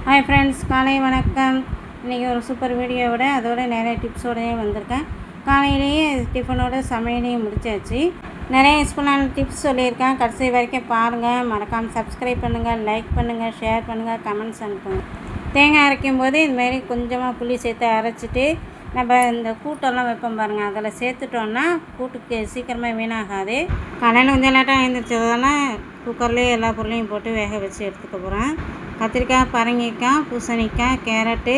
Hi friends, காலை வணக்கம். இன்றைக்கி ஒரு சூப்பர் வீடியோவோட அதோட நிறைய டிப்ஸோடையே வந்திருக்கேன். காலையிலேயே டிஃபனோட சமையலையும் முடிச்சாச்சு. நிறைய யூஸ்ஃபுல்லான டிப்ஸ் சொல்லியிருக்கேன். கடைசி வரைக்கும் பாருங்கள். மறக்காமல் சப்ஸ்கிரைப் பண்ணுங்கள், லைக் பண்ணுங்கள், ஷேர் பண்ணுங்கள், கமெண்ட்ஸ் அனுப்புங்க. தேங்காய் அரைக்கும் போது இதுமாரி கொஞ்சமாக புளி சேர்த்து அரைச்சிட்டு நம்ம இந்த கூட்டெல்லாம் வைப்போம் பாருங்கள், அதில் சேர்த்துட்டோன்னா கூட்டுக்கு சீக்கிரமாக வீணாகாது. காலையில் கொஞ்சம் லேட்டாக எழுந்திரிச்சதுனா குக்கர்லேயே எல்லா பொருளையும் போட்டு வேக வச்சு எடுத்துக்க போகிறேன். கத்திரிக்காய், பரங்கிக்காய், பூசணிக்காய், கேரட்டு,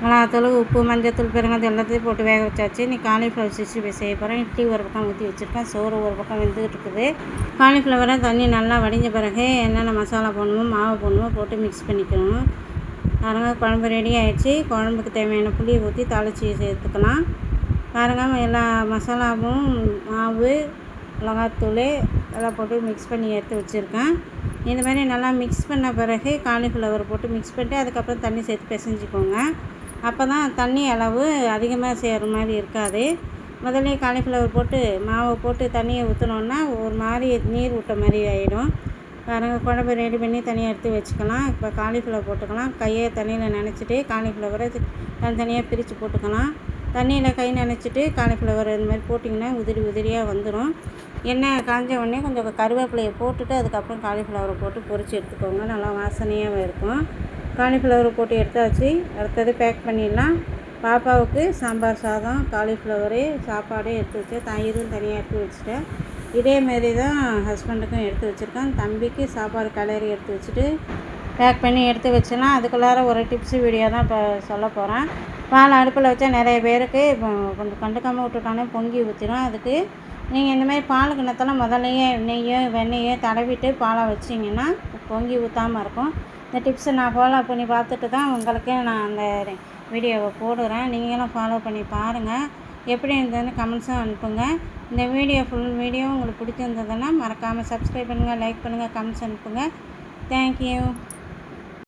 மிளகாத்தூள், உப்பு, மஞ்சத்தூள், பெருங்காயம் எல்லாத்தையும் போட்டு வேக வச்சாச்சு. இன்னைக்கு காலிஃப்ளவர் 65 செய்ய போகிறேன். இட்லி ஒரு பக்கம் ஊற்றி வச்சுருக்கேன், சோறு ஒரு பக்கம் வெந்துக்கிட்டு இருக்குது. காலிஃப்ளவரை தண்ணி நல்லா வடிஞ்ச பிறகு என்னென்ன மசாலா போடணுமோ மாவு போடணுமோ போட்டு மிக்ஸ் பண்ணிக்கணும். பாருங்கள், குழம்பு ரெடி ஆகிடுச்சு. குழம்புக்கு தேவையான புளியை ஊற்றி தாளித்து சேர்த்துக்கலாம். பாருங்கள், எல்லா மசாலாவும் மாவு, மிளகாத்தூள் எல்லாம் போட்டு மிக்ஸ் பண்ணி எடுத்து வச்சுருக்கேன். இந்த மாதிரி நல்லா மிக்ஸ் பண்ண பிறகு காலிஃப்ளவர் போட்டு மிக்ஸ் பண்ணிட்டு அதுக்கப்புறம் தண்ணி சேர்த்து பிசைஞ்சிக்கோங்க. அப்போ தான் தண்ணி அளவு அதிகமாக சேர்கிற மாதிரி இருக்காது. முதல்ல காலிஃப்ளவர் போட்டு மாவை போட்டு தண்ணியை ஊற்றினோன்னா ஒரு மாதிரி நீர் விட்ட மாதிரி ஆகிடும். பாருங்கள், குழம்பு ரெடி பண்ணி தனியாக எடுத்து வச்சுக்கலாம். இப்போ காலிஃப்ளவர் போட்டுக்கலாம். கையை தண்ணியில் நனைச்சிட்டு காலிஃப்ளவரை தனித்தனியாக பிரித்து போட்டுக்கலாம். தண்ணியில் கை நனைச்சிட்டு காலிஃப்ளவர் இந்த மாதிரி போட்டிங்கன்னா உதிரியாக வந்துடும். எண்ணெய் காஞ்ச உடனே கொஞ்சம் கருவேப்பிலையை போட்டுட்டு அதுக்கப்புறம் காலிஃப்ளவரை போட்டு பொரித்து எடுத்துக்கோங்க. நல்லா வாசனையாகவும் இருக்கும். காலிஃப்ளவரை போட்டு எடுத்தாச்சு. அடுத்தது பேக் பண்ணிடலாம். பாப்பாவுக்கு சாம்பார் சாதம், காலிஃப்ளவரு, சாப்பாடு எடுத்து வச்சேன். தயிரும் தனியாக எடுத்து வச்சுட்டேன். இதேமாரி தான் ஹஸ்பண்டுக்கும் எடுத்து வச்சுருக்கேன். தம்பிக்கு சாப்பாடு கிளறி எடுத்து வச்சுட்டு பேக் பண்ணி எடுத்து வச்சுலாம். அதுக்குள்ளார ஒரு டிப்ஸு வீடியோ தான் இப்போ சொல்ல போகிறேன். பால் அடுப்பில் வச்சா நிறைய பேருக்கு இப்போ கொஞ்சம் கண்டுக்காமல் விட்டுட்டானே பொங்கி ஊற்றிடும். அதுக்கு நீங்கள் இந்தமாதிரி பால் கிண்ணத்தெல்லாம் முதல்லையே நெய்யோ வெண்ணெயோ தடவிட்டு பாலை வச்சிங்கன்னா பொங்கி ஊற்றாமல் இருக்கும். இந்த டிப்ஸை நான் ஃபாலோ பண்ணி பார்த்துட்டு தான் உங்களுக்கு நான் அந்த வீடியோவை போடுறேன். நீங்களும் ஃபாலோ பண்ணி பாருங்கள். எப்படி இருந்ததுன்னு கமெண்ட்ஸும் அனுப்புங்க. இந்த ஃபுல் வீடியோ உங்களுக்கு பிடிச்சிருந்ததுன்னா மறக்காமல் சப்ஸ்கிரைப் பண்ணுங்கள், லைக் பண்ணுங்கள், கமெண்ட்ஸ் அனுப்புங்க. தேங்க்யூ.